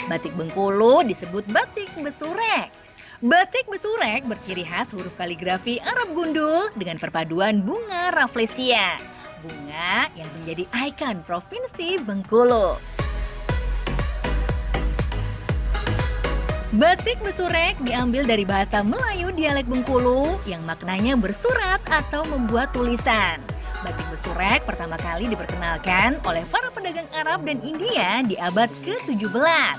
Batik Bengkulu disebut batik besurek. Batik besurek berciri khas huruf kaligrafi Arab gundul dengan perpaduan bunga rafflesia. Bunga yang menjadi ikon Provinsi Bengkulu. Batik besurek diambil dari bahasa Melayu dialek Bengkulu yang maknanya bersurat atau membuat tulisan. Batik besurek pertama kali diperkenalkan oleh para pedagang Arab dan India di abad ke-17.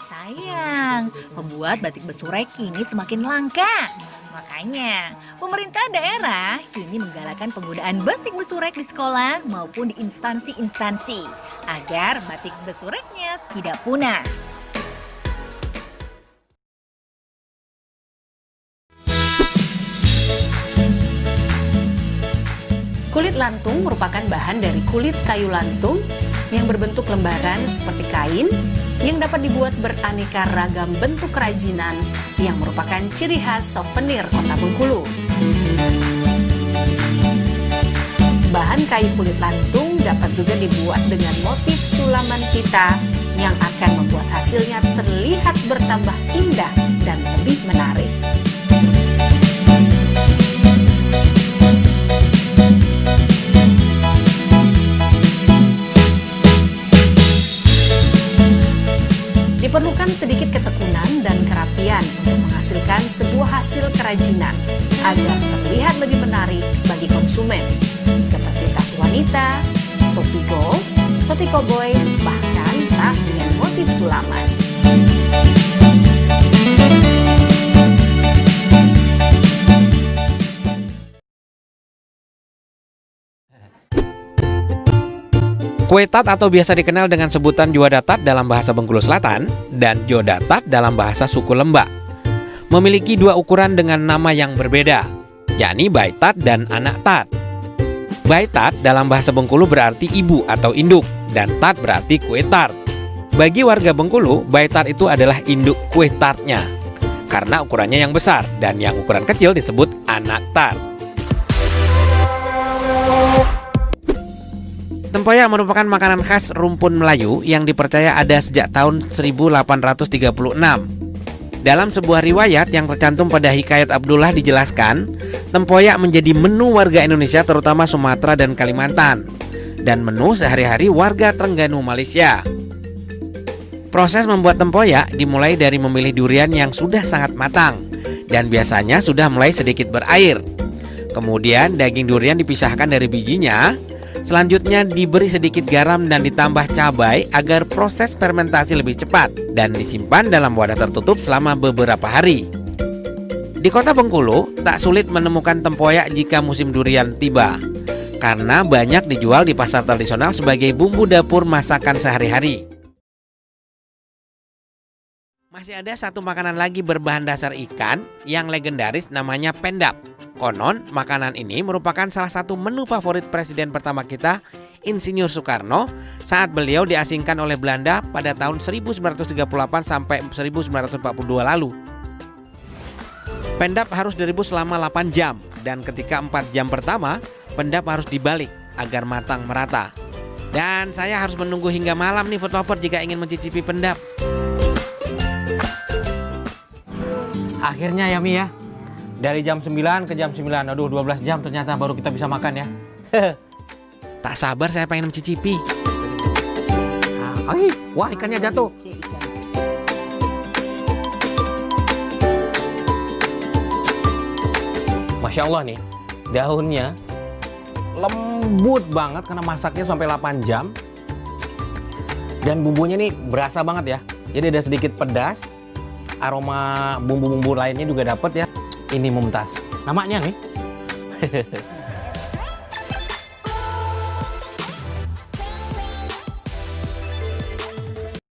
Sayang, pembuat batik besurek kini semakin langka. Makanya, pemerintah daerah kini menggalakkan penggunaan batik besurek di sekolah maupun di instansi-instansi agar batik besureknya tidak punah. Kulit lantung merupakan bahan dari kulit kayu lantung yang berbentuk lembaran seperti kain yang dapat dibuat beraneka ragam bentuk kerajinan yang merupakan ciri khas souvenir Kota Bengkulu. Bahan kayu kulit lantung dapat juga dibuat dengan motif sulaman pita yang akan membuat hasilnya terlihat bertambah indah dan lebih menarik. Diperlukan sedikit ketekunan dan kerapian untuk menghasilkan sebuah hasil kerajinan agar terlihat lebih menarik bagi konsumen, seperti tas wanita, topi golf, topi koboi, bahkan tas dengan motif sulaman. Kue tat atau biasa dikenal dengan sebutan Juadatat dalam bahasa Bengkulu Selatan dan Jodatat dalam bahasa suku Lembak, memiliki dua ukuran dengan nama yang berbeda, yakni Baitat dan Anak Tat. Baitat dalam bahasa Bengkulu berarti ibu atau induk, dan tat berarti kue tart. Bagi warga Bengkulu, Baitat itu adalah induk kue tartnya, karena ukurannya yang besar, dan yang ukuran kecil disebut Anak Tart. Tempoyak merupakan makanan khas rumpun Melayu yang dipercaya ada sejak tahun 1836. Dalam sebuah riwayat yang tercantum pada Hikayat Abdullah dijelaskan, tempoyak menjadi menu warga Indonesia terutama Sumatera dan Kalimantan, dan menu sehari-hari warga Terengganu, Malaysia. Proses membuat tempoyak dimulai dari memilih durian yang sudah sangat matang dan biasanya sudah mulai sedikit berair. Kemudian daging durian dipisahkan dari bijinya. Selanjutnya diberi sedikit garam dan ditambah cabai agar proses fermentasi lebih cepat dan disimpan dalam wadah tertutup selama beberapa hari. Di Kota Bengkulu, tak sulit menemukan tempoyak jika musim durian tiba, karena banyak dijual di pasar tradisional sebagai bumbu dapur masakan sehari-hari. Masih ada satu makanan lagi berbahan dasar ikan yang legendaris, namanya pendap. Konon, makanan ini merupakan salah satu menu favorit Presiden pertama kita, Insinyur Soekarno, saat beliau diasingkan oleh Belanda pada tahun 1938 sampai 1942 lalu. Pendap harus direbus selama 8 jam, dan ketika 4 jam pertama, pendap harus dibalik agar matang merata. Dan saya harus menunggu hingga malam nih, food lover, jika ingin mencicipi pendap. Akhirnya ya Mi ya, dari jam 9 ke jam 9, aduh 12 jam ternyata baru kita bisa makan ya. Tak sabar saya pengen mencicipi. Wah, ikannya jatuh. Masya Allah nih, daunnya lembut banget karena masaknya sampai 8 jam. Dan bumbunya nih berasa banget ya. Jadi ada sedikit pedas, aroma bumbu-bumbu lainnya juga dapat ya. Ini mumtaz. Namanya nih